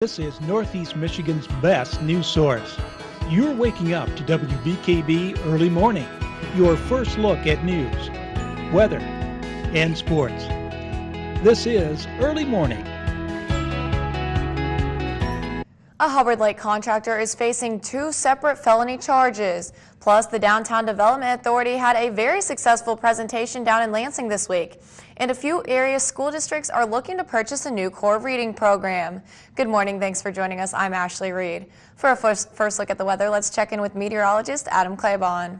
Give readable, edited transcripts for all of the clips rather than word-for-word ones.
This is Northeast Michigan's best news source. You're waking up to WBKB Early Morning, your first look at news, weather, and sports. This is Early Morning. A Hubbard Lake contractor is facing 2 separate felony charges. Plus, the Downtown Development Authority had a very successful presentation down in Lansing this week. And a few area school districts are looking to purchase a new core reading program. Good morning. Thanks for joining us. I'm Ashley Reed. For our first look at the weather, let's check in with meteorologist Adam Claiborne.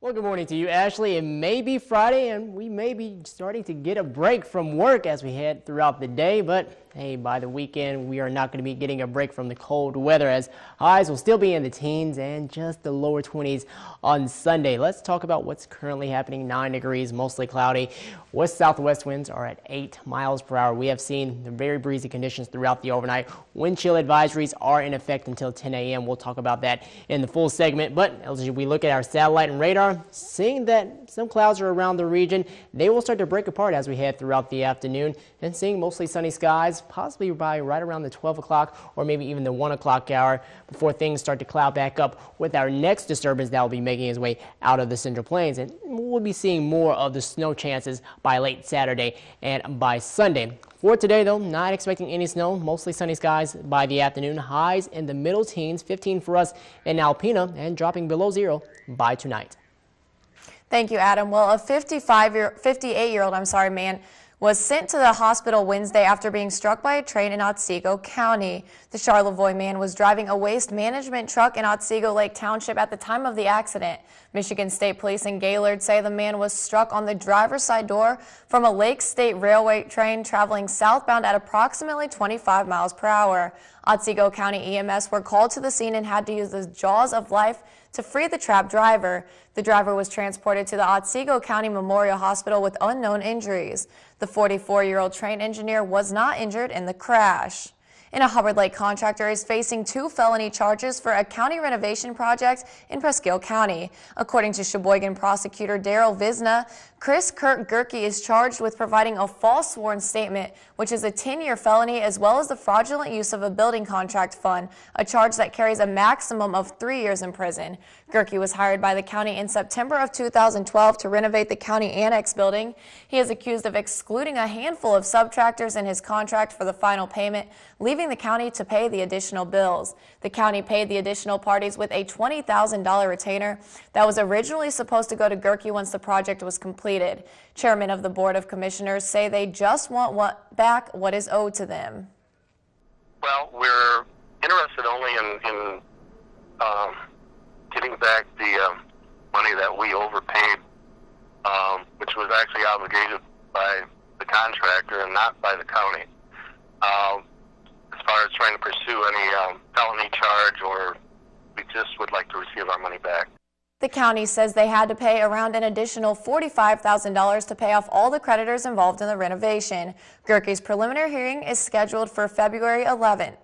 Well, good morning to you, Ashley. It may be Friday, and we may be starting to get a break from work as we head throughout the day, but hey, by the weekend, we are not going to be getting a break from the cold weather as highs will still be in the teens and just the lower 20s on Sunday. Let's talk about what's currently happening. 9 degrees, mostly cloudy. West-southwest winds are at 8 miles per hour. We have seen the very breezy conditions throughout the overnight. Wind chill advisories are in effect until 10 a.m. We'll talk about that in the full segment, but as we look at our satellite and radar, seeing that some clouds are around the region, they will start to break apart as we head throughout the afternoon, and seeing mostly sunny skies possibly by right around the 12 o'clock or maybe even the 1 o'clock hour before things start to cloud back up with our next disturbance that will be making its way out of the Central Plains. And we'll be seeing more of the snow chances by late Saturday and by Sunday. For today, though, not expecting any snow, mostly sunny skies by the afternoon. Highs in the middle teens, 15 for us in Alpena, and dropping below 0 by tonight. Thank you, Adam. Well, a 58-year-old man was sent to the hospital Wednesday after being struck by a train in Otsego County. The Charlevoix man was driving a waste management truck in Otsego Lake Township at the time of the accident. Michigan State Police in Gaylord say the man was struck on the driver's side door from a Lake State Railway train traveling southbound at approximately 25 miles per hour. Otsego County EMS were called to the scene and had to use the jaws of life to free the trapped driver. The driver was transported to the Otsego County Memorial Hospital with unknown injuries. The 44-year-old train engineer was not injured in the crash. And a Hubbard Lake contractor is facing 2 felony charges for a county renovation project in Presque Isle County. According to Sheboygan prosecutor Daryl Visna, Chris Kirk Gerke is charged with providing a false sworn statement, which is a 10-year felony, as well as the fraudulent use of a building contract fund, a charge that carries a maximum of 3 years in prison. Gerke was hired by the county in September of 2012 to renovate the county annex building. He is accused of excluding a handful of subtractors in his contract for the final payment, leaving the county to pay the additional bills. The county paid the additional parties with a $20,000 retainer that was originally supposed to go to Gerke once the project was completed. Chairman of the Board of Commissioners say they just want back what is owed to them. Well, we're interested only in getting back the money that we overpaid, which was actually obligated by the contractor and not by the county. As far as trying to pursue any felony charge, or we just would like to receive our money back. The county says they had to pay around an additional $45,000 to pay off all the creditors involved in the renovation. Gerke's preliminary hearing is scheduled for February 11th.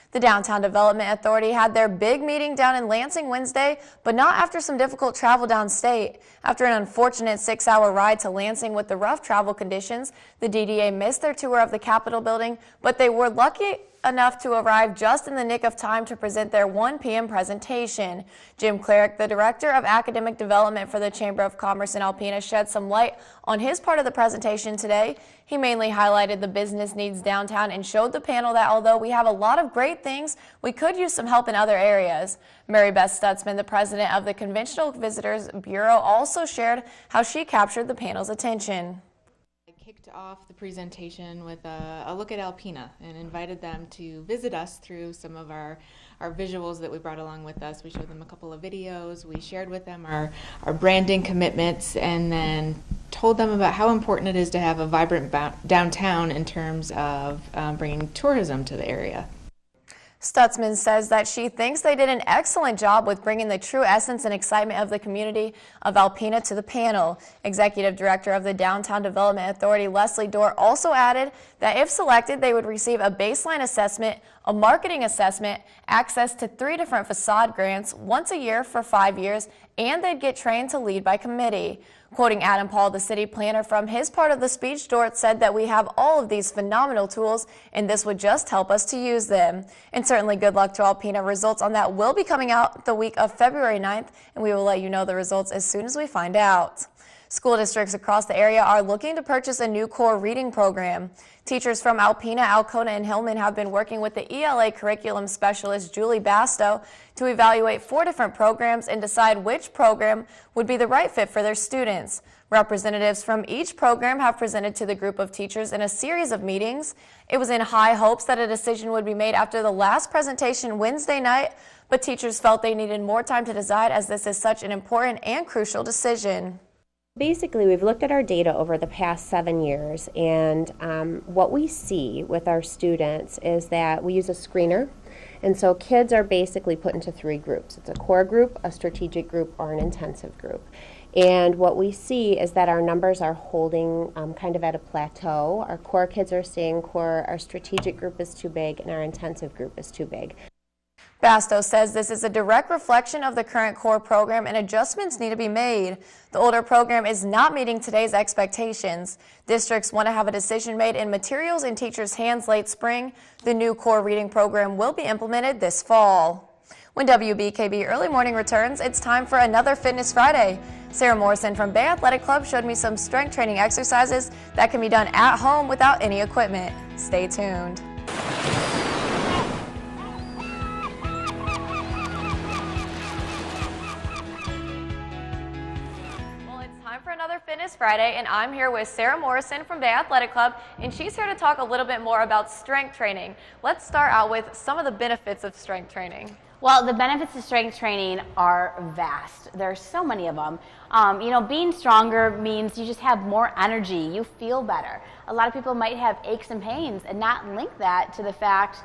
The Downtown Development Authority had their big meeting down in Lansing Wednesday, but not after some difficult travel downstate. After an unfortunate 6-hour ride to Lansing with the rough travel conditions, the DDA missed their tour of the Capitol building, but they were lucky enough to arrive just in the nick of time to present their 1 p.m. presentation. Jim Cleric, the Director of Academic Development for the Chamber of Commerce in Alpena, shed some light on his part of the presentation today. He mainly highlighted the business needs downtown and showed the panel that although we have a lot of great things, we could use some help in other areas. Mary Beth Stutzman, the president of the Conventional Visitors Bureau, also shared how she captured the panel's attention. Kicked off the presentation with a look at Alpena and invited them to visit us through some of our visuals that we brought along with us. We showed them a couple of videos. We shared with them our branding commitments, and then told them about how important it is to have a vibrant downtown in terms of bringing tourism to the area. Stutzman says that she thinks they did an excellent job with bringing the true essence and excitement of the community of Alpena to the panel. Executive Director of the Downtown Development Authority, Leslie Dorr, also added that if selected, they would receive a baseline assessment a marketing assessment, access to 3 different facade grants once a year for 5 years, and they'd get trained to lead by committee. Quoting Adam Paul, the city planner, from his part of the speech, Dort said that we have all of these phenomenal tools and this would just help us to use them. And certainly good luck to Alpena. Results on that will be coming out the week of February 9th, and we will let you know the results as soon as we find out. School districts across the area are looking to purchase a new core reading program. Teachers from Alpena, Alcona, and Hillman have been working with the ELA curriculum specialist Julie Basto to evaluate 4 different programs and decide which program would be the right fit for their students. Representatives from each program have presented to the group of teachers in a series of meetings. It was in high hopes that a decision would be made after the last presentation Wednesday night, but teachers felt they needed more time to decide as this is such an important and crucial decision. Basically, we've looked at our data over the past 7 years, and what we see with our students is that we use a screener, and so kids are basically put into 3 groups. It's a core group, a strategic group, or an intensive group. And what we see is that our numbers are holding kind of at a plateau. Our core kids are staying core, our strategic group is too big, and our intensive group is too big. Basto says this is a direct reflection of the current core program and adjustments need to be made. The older program is not meeting today's expectations. Districts want to have a decision made in materials in teachers' hands late spring. The new core reading program will be implemented this fall. When WBKB Early Morning returns, it's time for another Fitness Friday. Sarah Morrison from Bay Athletic Club showed me some strength training exercises that can be done at home without any equipment. Stay tuned. For another Fitness Friday, and I'm here with Sarah Morrison from Bay Athletic Club, and she's here to talk a little bit more about strength training. Let's start out with some of the benefits of strength training. Well, the benefits of strength training are vast. There are so many of them. Being stronger means you just have more energy. You feel better. A lot of people might have aches and pains and not link that to the fact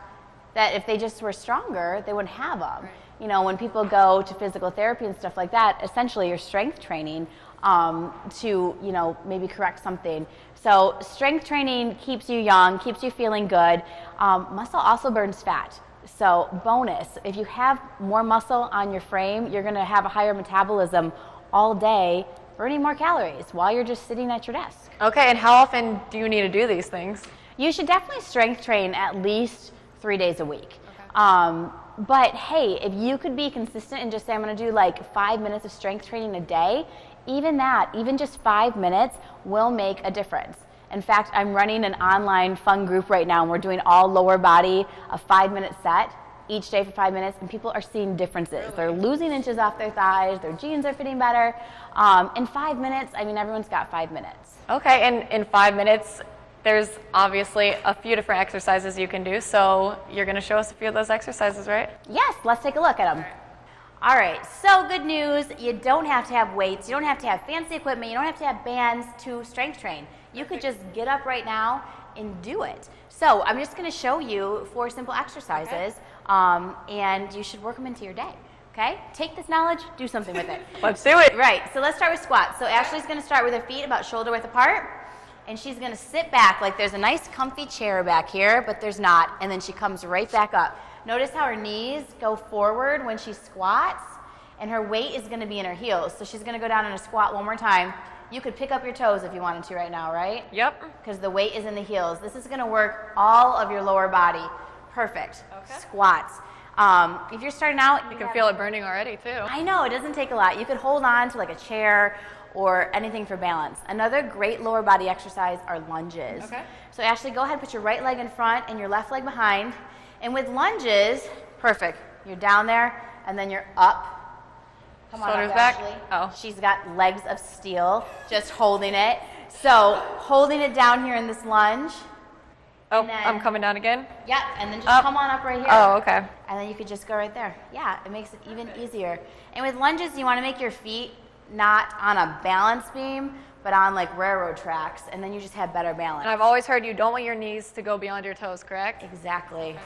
that if they just were stronger, they wouldn't have them. Right. When people go to physical therapy and stuff like that, essentially you're strength training to maybe correct something. So strength training keeps you young, keeps you feeling good. Muscle also burns fat. So bonus, if you have more muscle on your frame, you're going to have a higher metabolism all day, burning more calories while you're just sitting at your desk. Okay, and how often do you need to do these things? You should definitely strength train at least 3 days a week. Okay. But hey, if you could be consistent and just say, I'm going to do like 5 minutes of strength training a day, even just 5 minutes will make a difference. In fact, I'm running an online fun group right now, and we're doing all lower body, a 5-minute set each day for 5 minutes, and people are seeing differences. Really? They're losing inches off their thighs, their jeans are fitting better. In 5 minutes, everyone's got 5 minutes. Okay, and in 5 minutes, there's obviously a few different exercises you can do, so you're going to show us a few of those exercises, right? Yes, let's take a look at them. All right, so good news, you don't have to have weights, you don't have to have fancy equipment, you don't have to have bands to strength train. You could just get up right now and do it. So I'm just going to show you 4 simple exercises, and you should work them into your day. Okay? Take this knowledge, do something with it. Let's do it. Right, so let's start with squats. So Ashley's going to start with her feet about shoulder width apart, and she's going to sit back like there's a nice comfy chair back here, but there's not, and then she comes right back up. Notice how her knees go forward when she squats, and her weight is going to be in her heels. So she's going to go down in a squat one more time. You could pick up your toes if you wanted to right now, right? Yep. Because the weight is in the heels. This is going to work all of your lower body. Perfect. Okay. Squats. If you're starting out, you can feel it burning already too. I know, it doesn't take a lot. You could hold on to like a chair or anything for balance. Another great lower body exercise are lunges. Okay. So Ashley, go ahead, put your right leg in front and your left leg behind. And with lunges, perfect. You're down there and then you're up. Come on up, back. Ashley. Oh. She's got legs of steel, just holding it. So holding it down here in this lunge. Oh, then, I'm coming down again? Yep, and then just come on up right here. Oh, okay. And then you could just go right there. Yeah, it makes it even easier. And with lunges, you want to make your feet not on a balance beam, but on like railroad tracks, and then you just have better balance. And I've always heard you don't want your knees to go beyond your toes, correct? Exactly.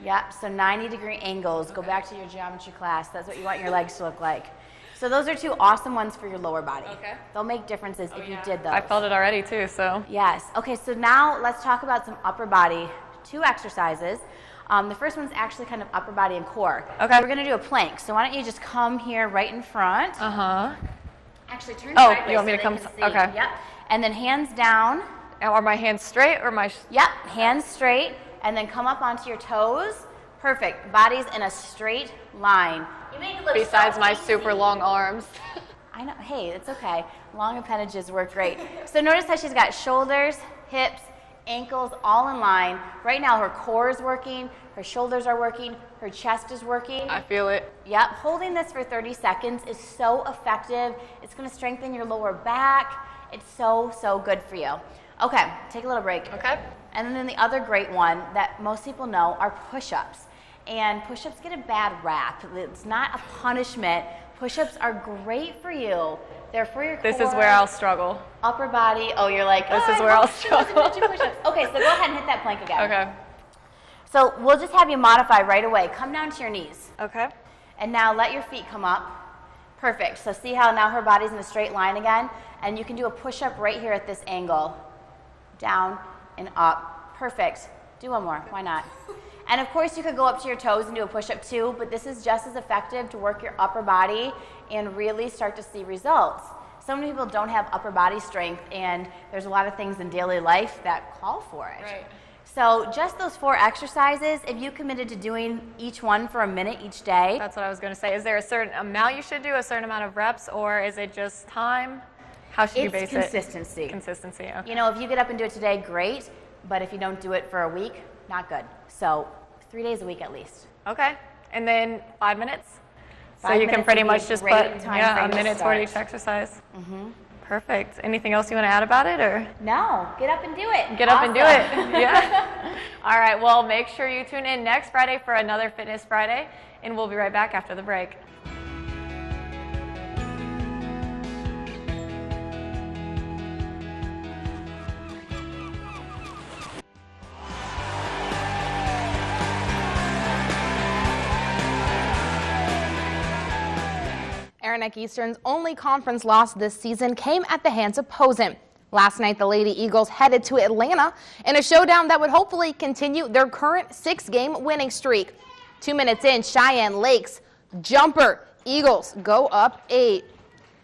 Yep, so 90-degree angles. Go back to your geometry class. That's what you want your legs to look like. So those are 2 awesome ones for your lower body. Okay. They'll make differences if you did those. I felt it already too, so. Yes. Okay, so now let's talk about some upper body, 2 exercises. The first one's actually kind of upper body and core. Okay. We're going to do a plank. So why don't you just come here right in front. Actually, turn Oh, sideways you want me so to they come? can see. Okay. Yep. And then hands down. Are my hands straight or my? Yep. Hands straight. And then come up onto your toes. Perfect. Body's in a straight line. You make it look Besides so my easy. super long arms. I know. Hey, it's okay. Long appendages work great. So notice how she's got shoulders, hips, ankles all in line. Right now her core is working, her shoulders are working, her chest is working. I feel it. Yep, holding this for 30 seconds is so effective. It's going to strengthen your lower back. It's so, so good for you. Okay, take a little break. Okay. And then the other great one that most people know are push-ups. And push-ups get a bad rap. It's not a punishment. Push-ups are great for you. They're for your core. This is where I'll struggle. Upper body. Oh, you're like, This is where I'll struggle. Okay, so go ahead and hit that plank again. Okay. So we'll just have you modify right away. Come down to your knees. Okay. And now let your feet come up. Perfect. So see how now her body's in a straight line again? And you can do a push-up right here at this angle. Down and up. Perfect. Do one more. Why not? And of course you could go up to your toes and do a push-up too, but this is just as effective to work your upper body and really start to see results. So many people don't have upper body strength, and there's a lot of things in daily life that call for it. Right. So just those 4 exercises, if you committed to doing each one for a minute each day. That's what I was going to say. Is there a certain amount you should do, a certain amount of reps, or is it just time? How should you base it? It's consistency. Consistency, okay. You know, if you get up and do it today, great, but if you don't do it for a week, not good. So 3 days a week at least. Okay. And then 5 minutes? So 5 you can minutes pretty would be much a just put great time frame a to minute toward start. each exercise. Mm-hmm. Perfect. Anything else you want to add about it, or? No, get up and do it. Get up and do it. Awesome. Yeah. All right. Well, make sure you tune in next Friday for another Fitness Friday, and we'll be right back after the break. Aranac Eastern's only conference loss this season came at the hands of Posen. Last night, the Lady Eagles headed to Atlanta in a showdown that would hopefully continue their current 6-game winning streak. 2 minutes in, Cheyenne Lakes jumper. Eagles go up 8.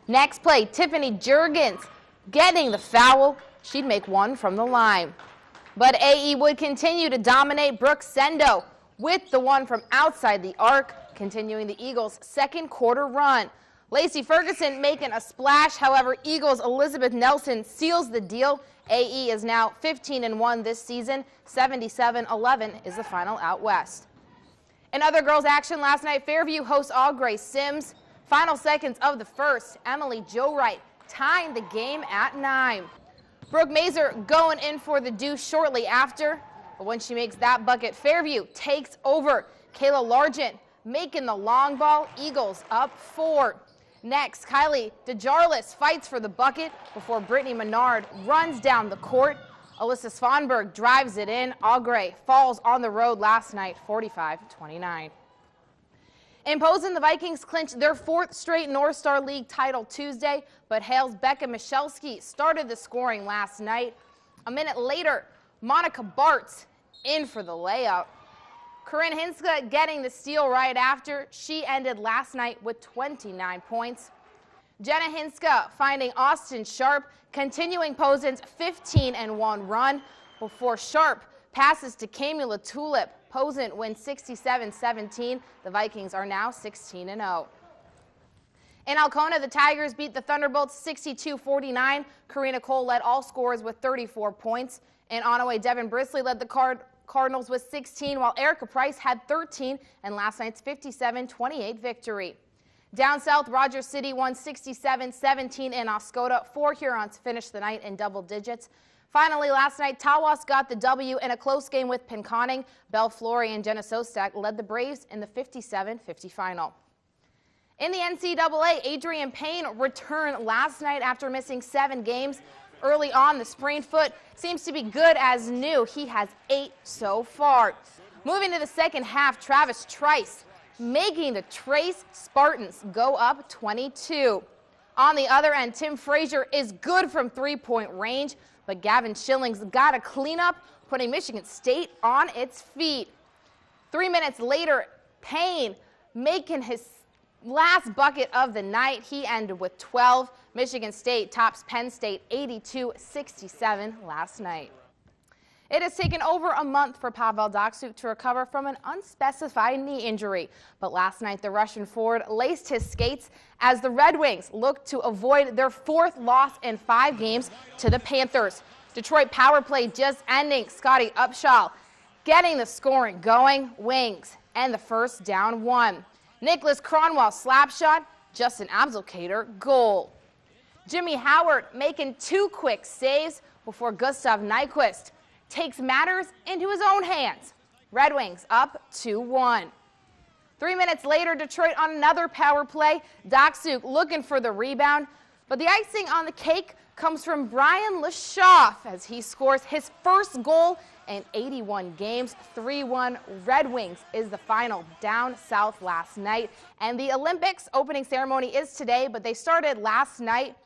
Next play, Tiffany Jurgens getting the foul. She'd make one from the line. But AE would continue to dominate. Brooke Sendo with the one from outside the arc, continuing the Eagles' second quarter run. Lacey Ferguson making a splash. However, Eagles' Elizabeth Nelson seals the deal. AE is now 15-1 this season. 77-11 is the final out west. In other girls' action last night, Fairview hosts All Grace Sims. Final seconds of the first, Emily Jo Wright tying the game at 9. Brooke Mazer going in for the deuce shortly after. But when she makes that bucket, Fairview takes over. Kayla Largent making the long ball. Eagles up 4. Next, Kylie DeJarlis fights for the bucket before Brittany Menard runs down the court. Alyssa Svanberg drives it in. Augrey falls on the road last night, 45-29. In Posen, the Vikings clinched their 4th straight North Star League title Tuesday, but Hale's Becca Michalski started the scoring last night. A minute later, Monica Bartz in for the layup. Corinne Hinska getting the steal right after. She ended last night with 29 points. Jenna Hinska finding Austin Sharp, continuing Posen's 15-1 run before Sharp passes to Camula Tulip. Posen wins 67-17. The Vikings are now 16-0. In Alcona, the Tigers beat the Thunderbolts 62-49. Karina Cole led all scorers with 34 points. In Onaway, Devin Brisley led the Cardinals with 16, while Erica Price had 13 in last night's 57-28 victory. Down south, Rogers City won 67-17 in Oscoda. 4 Hurons finished the night in double digits. Finally, last night, Tawas got the W in a close game with Pinconning. Belle Flory and Jenna Sostak led the Braves in the 57-50 final. In the NCAA, Adrian Payne returned last night after missing 7 games. Early on, the sprained foot seems to be good as new. He has 8 so far. Moving to the second half, Travis Trice making the Trace Spartans go up 22. On the other end, Tim Frazier is good from 3-point range, but Gavin Schilling's got a cleanup, putting Michigan State on its feet. 3 minutes later, Payne making his last bucket of the night. He ended with 12. Michigan State tops Penn State 82-67 last night. It has taken over a month for Pavel Datsyuk to recover from an unspecified knee injury. But last night, the Russian forward laced his skates as the Red Wings looked to avoid their 4th loss in 5 games to the Panthers. Detroit power play just ending. Scotty Upshaw getting the scoring going. Wings and the first down 1. Nicholas Cronwell slap shot. Justin Abdelkader goal. Jimmy Howard making 2 quick saves before Gustav Nyquist takes matters into his own hands. Red Wings up 2-1. 3 minutes later, Detroit on another power play. Datsyuk looking for the rebound, but the icing on the cake comes from Brian Lashoff as he scores his first goal in 81 games. 3-1 Red Wings is the final down south last night. And the Olympics opening ceremony is today, but they started last night.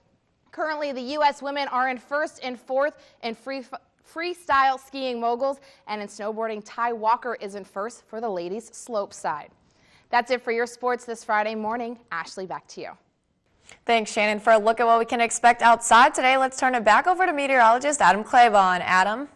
Currently, the U.S. women are in 1st and 4th in freestyle skiing moguls, and in snowboarding, Ty Walker is in 1st for the ladies slope side. That's it for your sports this Friday morning. Ashley, back to you. Thanks, Shannon. For a look at what we can expect outside today, let's turn it back over to meteorologist Adam Claiborne. Adam?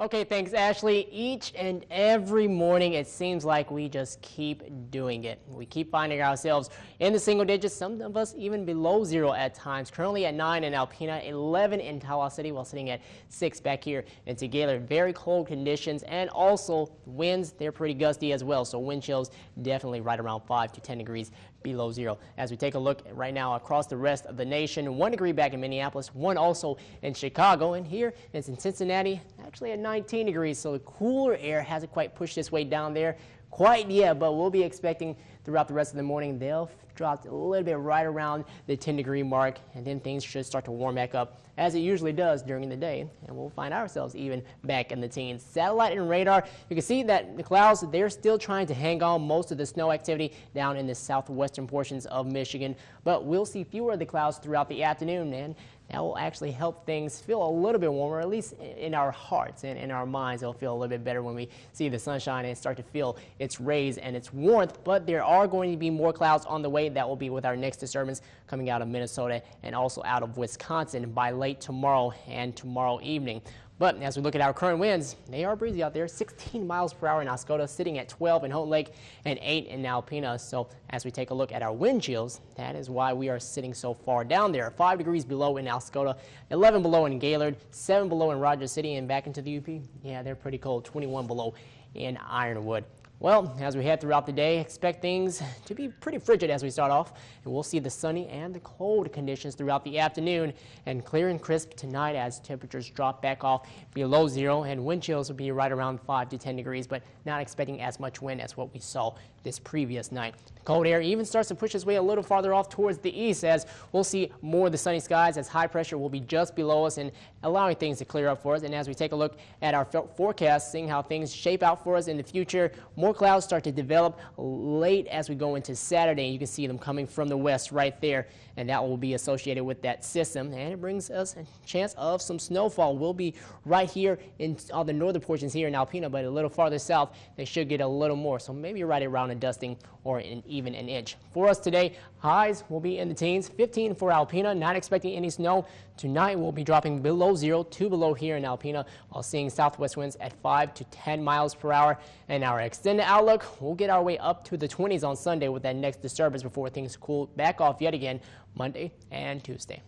Okay, thanks, Ashley. Each and every morning, it seems like we just keep doing it. We keep finding ourselves in the single digits, some of us even below 0 at times. Currently at 9 in Alpena, 11 in Tawas City, while sitting at 6 back here in Gaylord. Very cold conditions, and also winds, they're pretty gusty as well. So wind chills definitely right around 5 to 10 degrees below 0. As we take a look right now across the rest of the nation, 1 degree back in Minneapolis, 1 also in Chicago, and here it's in Cincinnati, actually at 19 degrees. So the cooler air hasn't quite pushed its way down there quite yet, but we'll be expecting throughout the rest of the morning they'll drop a little bit right around the 10-degree mark, and then things should start to warm back up as it usually does during the day, and we'll find ourselves even back in the teens. Satellite and radar, you can see that the clouds, they're still trying to hang on most of the snow activity down in the southwestern portions of Michigan, but we'll see fewer of the clouds throughout the afternoon, and that will actually help things feel a little bit warmer, at least in our hearts and in our minds. It'll feel a little bit better when we see the sunshine and start to feel its rays and its warmth. But there are going to be more clouds on the way. That will be with our next disturbance coming out of Minnesota and also out of Wisconsin by late tomorrow and tomorrow evening. But as we look at our current winds, they are breezy out there, 16 miles per hour in Oscoda, sitting at 12 in Houghton Lake and 8 in Alpena. So as we take a look at our wind chills, that is why we are sitting so far down there. 5 degrees below in Oscoda, 11 below in Gaylord, 7 below in Rogers City, and back into the UP. Yeah, they're pretty cold, 21 below in Ironwood. Well, as we head throughout the day, expect things to be pretty frigid as we start off, and we'll see the sunny and the cold conditions throughout the afternoon, and clear and crisp tonight as temperatures drop back off below 0, and wind chills will be right around 5 to 10 degrees, but not expecting as much wind as what we saw this previous night. The cold air even starts to push its way a little farther off towards the east as we'll see more of the sunny skies as high pressure will be just below us and allowing things to clear up for us. And as we take a look at our forecast, seeing how things shape out for us in the future, more clouds start to develop late as we go into Saturday. You can see them coming from the west right there, and that will be associated with that system, and it brings us a chance of some snowfall. We'll be right here in all the northern portions here in Alpena, but a little farther south they should get a little more, so maybe right around a dusting or even an inch. For us today, highs will be in the teens, 15 for Alpena, not expecting any snow. Tonight we'll be dropping below 0, 2 below here in Alpena, while seeing southwest winds at 5 to 10 miles per hour. And our extended outlook, we'll get our way up to the 20s on Sunday with that next disturbance before things cool back off yet again Monday and Tuesday.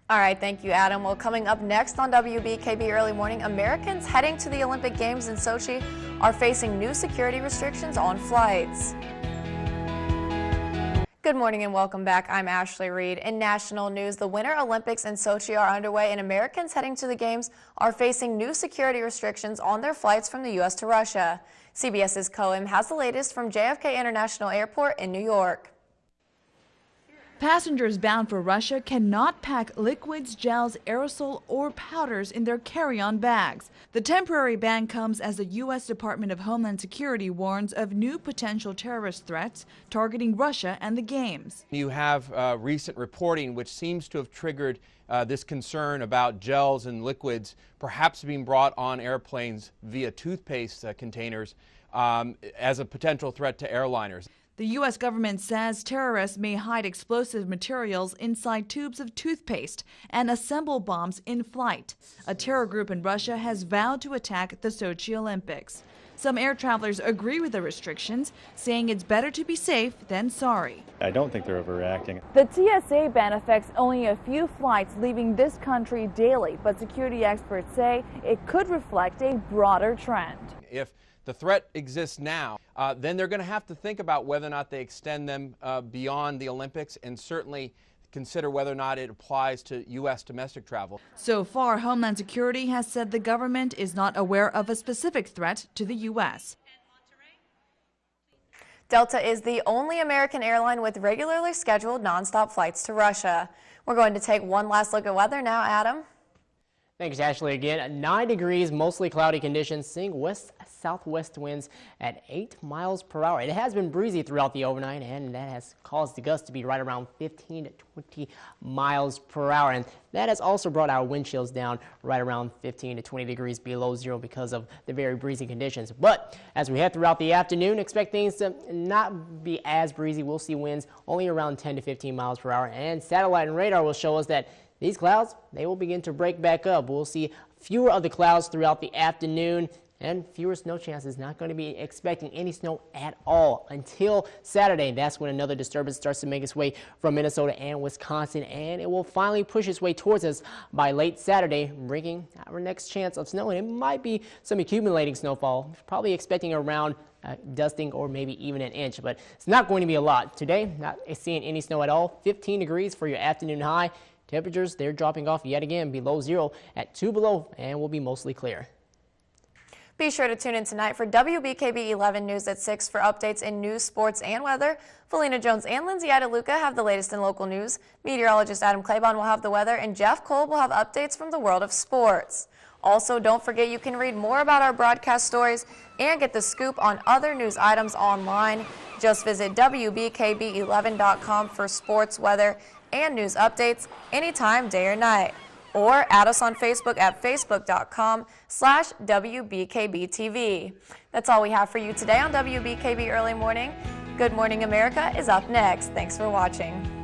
All right, thank you, Adam. Well, coming up next on WBKB Early Morning, Americans heading to the Olympic Games in Sochi are facing new security restrictions on flights. Good morning and welcome back. I'm Ashley Reed. In national news, the Winter Olympics in Sochi are underway, and Americans heading to the Games are facing new security restrictions on their flights from the U.S. to Russia. CBS's Cohen has the latest from JFK International Airport in New York. Passengers bound for Russia cannot pack liquids, gels, aerosol, or powders in their carry-on bags. The temporary ban comes as the U.S. Department of Homeland Security warns of new potential terrorist threats targeting Russia and the Games. You have recent reporting which seems to have triggered this concern about gels and liquids perhaps being brought on airplanes via toothpaste containers. as a potential threat to airliners. The U.S. government says terrorists may hide explosive materials inside tubes of toothpaste and assemble bombs in flight. A terror group in Russia has vowed to attack the Sochi Olympics. Some air travelers agree with the restrictions, saying it's better to be safe than sorry. I don't think they're overreacting. The TSA ban affects only a few flights leaving this country daily, but security experts say it could reflect a broader trend. If the threat exists now, then they're going to have to think about whether or not they extend them beyond the Olympics, and certainly consider whether or not it applies to U.S. domestic travel. So far, Homeland Security has said the government is not aware of a specific threat to the U.S. Delta is the only American airline with regularly scheduled nonstop flights to Russia. We're going to take one last look at weather now, Adam. Thanks, Ashley. Again, 9 degrees, mostly cloudy conditions, seeing west-southwest winds at 8 miles per hour. It has been breezy throughout the overnight, and that has caused the gusts to be right around 15 to 20 miles per hour. And that has also brought our wind chills down right around 15 to 20 degrees below zero because of the very breezy conditions. But as we head throughout the afternoon, expect things to not be as breezy. We'll see winds only around 10 to 15 miles per hour, and satellite and radar will show us that these clouds, they will begin to break back up. We'll see fewer of the clouds throughout the afternoon and fewer snow chances. Not going to be expecting any snow at all until Saturday. That's when another disturbance starts to make its way from Minnesota and Wisconsin, and it will finally push its way towards us by late Saturday, bringing our next chance of snow. And it might be some accumulating snowfall, probably expecting around dusting or maybe even an inch, but it's not going to be a lot. Today, not seeing any snow at all. 15 degrees for your afternoon high. Temperatures, they're dropping off yet again below zero at 2 below, and will be mostly clear. Be sure to tune in tonight for WBKB 11 News at 6 for updates in news, sports, and weather. Felina Jones and Lindsay Idaluca have the latest in local news. Meteorologist Adam Claybon will have the weather, and Jeff Kolb will have updates from the world of sports. Also, don't forget you can read more about our broadcast stories and get the scoop on other news items online. Just visit WBKB11.com for sports, weather, and news updates anytime, day or night. Or add us on Facebook at facebook.com/WBKBTV. That's all we have for you today on WBKB Early Morning. Good Morning America is up next. Thanks for watching.